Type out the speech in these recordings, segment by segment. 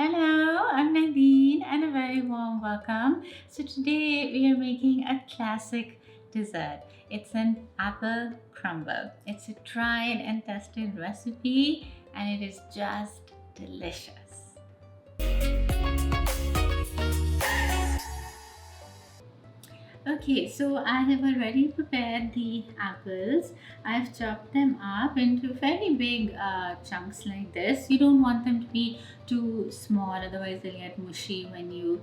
Hello, I'm Nadine and a very warm welcome. So today we are making a classic dessert. It's an apple crumble. It's a tried and tested recipe and it is just delicious. Okay, so I have already prepared the apples. I've chopped them up into fairly big chunks like this. You don't want them to be too small, otherwise they'll get mushy when you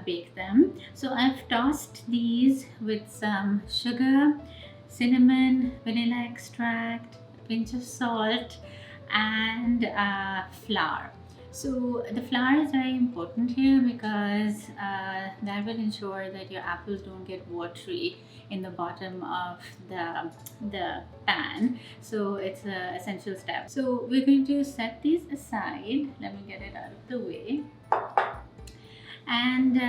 bake them. So I've tossed these with some sugar, cinnamon, vanilla extract, a pinch of salt, and flour. So the flour is very important here because that will ensure that your apples don't get watery in the bottom of the pan. So it's an essential step. So we're going to set these aside. Let me get it out of the way. And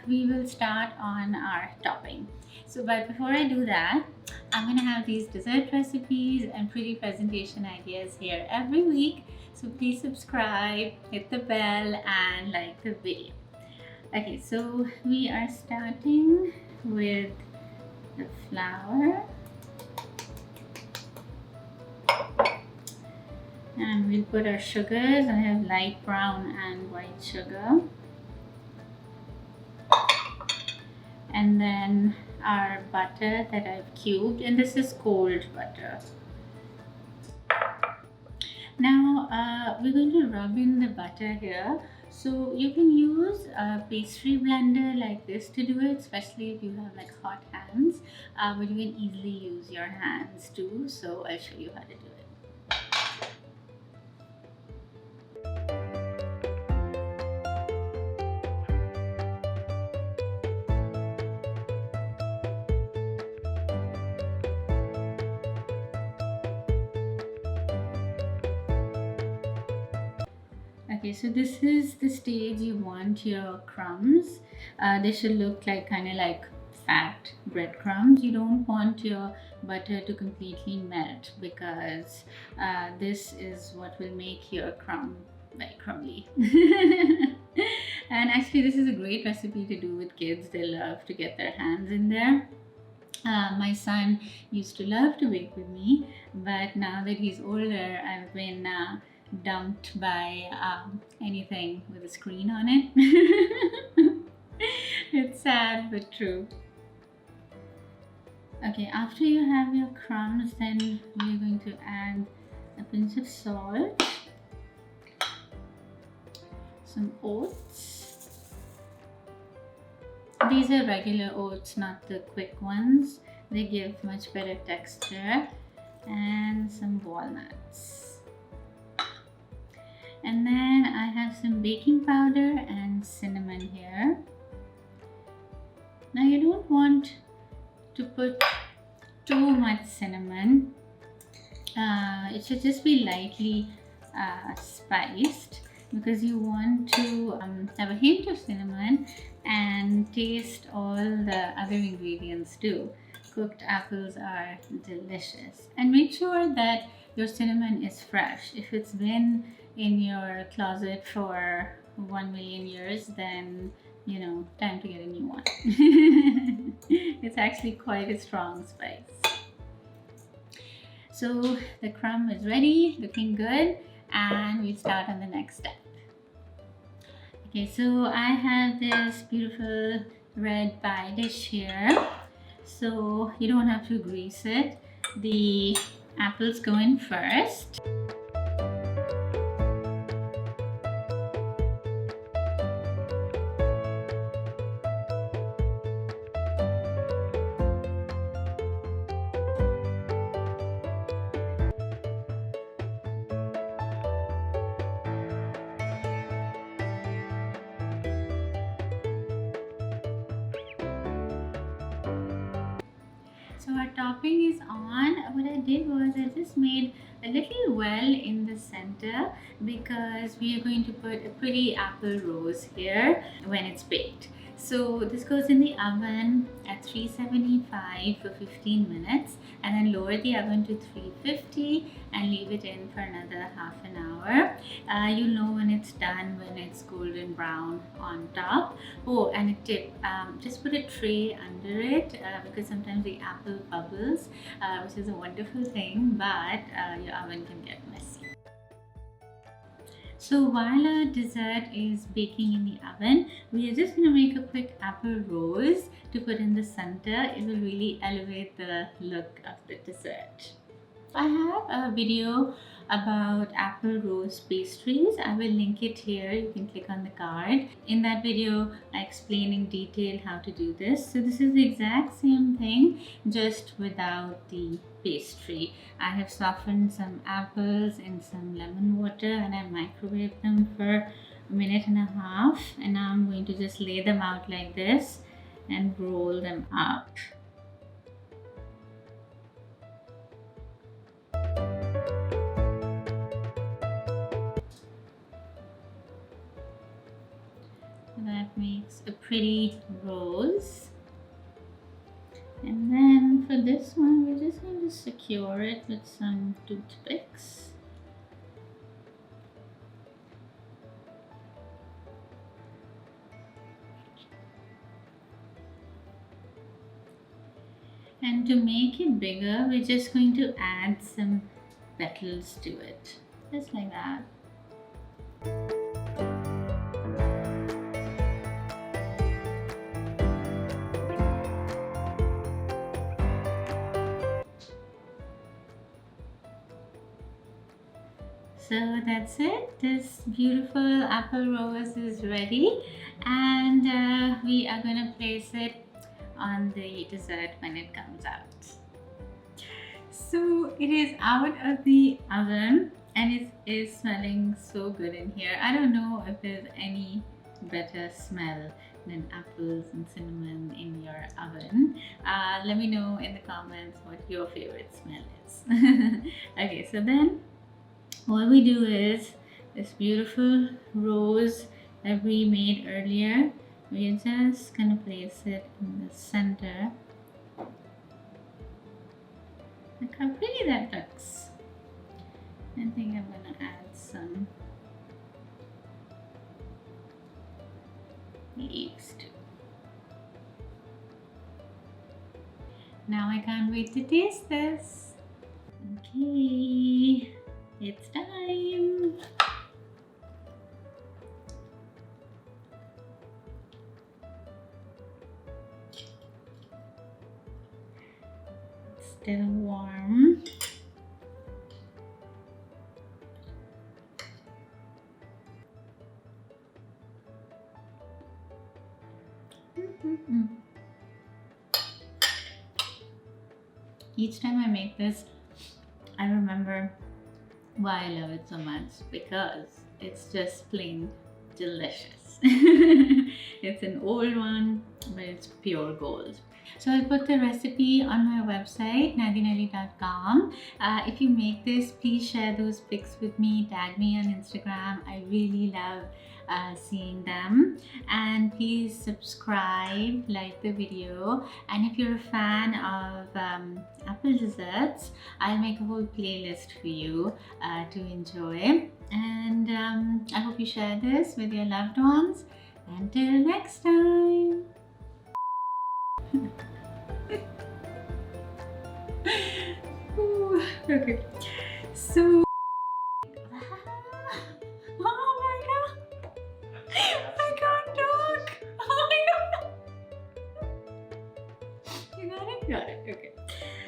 we will start on our topping. So but before I do that, I'm gonna have these dessert recipes and pretty presentation ideas here every week. So please subscribe, hit the bell and like the video. Okay, so we are starting with the flour. And we'll put our sugars. I have light brown and white sugar. And then our butter that I've cubed, and this is cold butter. Now we're going to rub in the butter here. So you can use a pastry blender like this to do it, especially if you have like hot hands, but you can easily use your hands too. So I'll show you how to do it. Okay, so this is the stage you want your crumbs. They should look like kind of like fat breadcrumbs. You don't want your butter to completely melt because this is what will make your crumb very crumbly. And actually this is a great recipe to do with kids. They love to get their hands in there. My son used to love to bake with me, but now that he's older, I've been dumped by anything with a screen on it. It's sad but true. Okay, after you have your crumbs, then we're going to add a pinch of salt, some oats. These are regular oats, not the quick ones. They give much better texture. And some walnuts. And then I have some baking powder and cinnamon here. Now you don't want to put too much cinnamon. It should just be lightly spiced because you want to have a hint of cinnamon and taste all the other ingredients too. Cooked apples are delicious. And make sure that your cinnamon is fresh. If it's been in your closet for 1 million years, then you know, time to get a new one. It's actually quite a strong spice. So the crumb is ready, looking good, and we start on the next step. Okay, so I have this beautiful red pie dish here. So you don't have to grease it. The apples go in first. So our topping is on, what I did was I just made a little well in the center because we are going to put a pretty apple rose here when it's baked. So this goes in the oven at 375 for 15 minutes and then lower the oven to 350 and leave it in for another half an hour. You'll know when it's done when it's golden brown on top. Oh, and a tip, just put a tray under it because sometimes the apple bubbles, which is a wonderful thing, but your oven can get messy. So while our dessert is baking in the oven, we are just going to make a quick apple rose to put in the center. It will really elevate the look of the dessert. I have a video about apple rose pastries. I will link it here. You can click on the card. In that video, I explain in detail how to do this. So this is the exact same thing, just without the pastry. I have softened some apples in some lemon water and I microwaved them for a minute and a half. And now I'm going to just lay them out like this and roll them up. That makes a pretty rose. And then for this one, we're just going to secure it with some toothpicks. And to make it bigger, we're just going to add some petals to it, just like that. So that's it. This beautiful apple rose is ready, and we are going to place it on the dessert when it comes out. So it is out of the oven and it is smelling so good in here. I don't know if there's any better smell than apples and cinnamon in your oven. Let me know in the comments what your favorite smell is. Okay, so then what we do is this beautiful rose that we made earlier, we're just gonna place it in the center. Look how pretty that looks. I think I'm gonna add some leaves too. Now I can't wait to taste this. Okay. It's time! It's still warm. Each time I make this, I remember why I love it so much, because it's just plain delicious. It's an old one, but it's pure gold. So I'll put the recipe on my website, nadineali.com. If you make this, please share those pics with me, tag me on Instagram. I really love seeing them, and please subscribe, like the video, and if you're a fan of apple desserts, I'll make a whole playlist for you to enjoy, and I hope you share this with your loved ones. Until next time. Ooh, okay, so got it. Okay.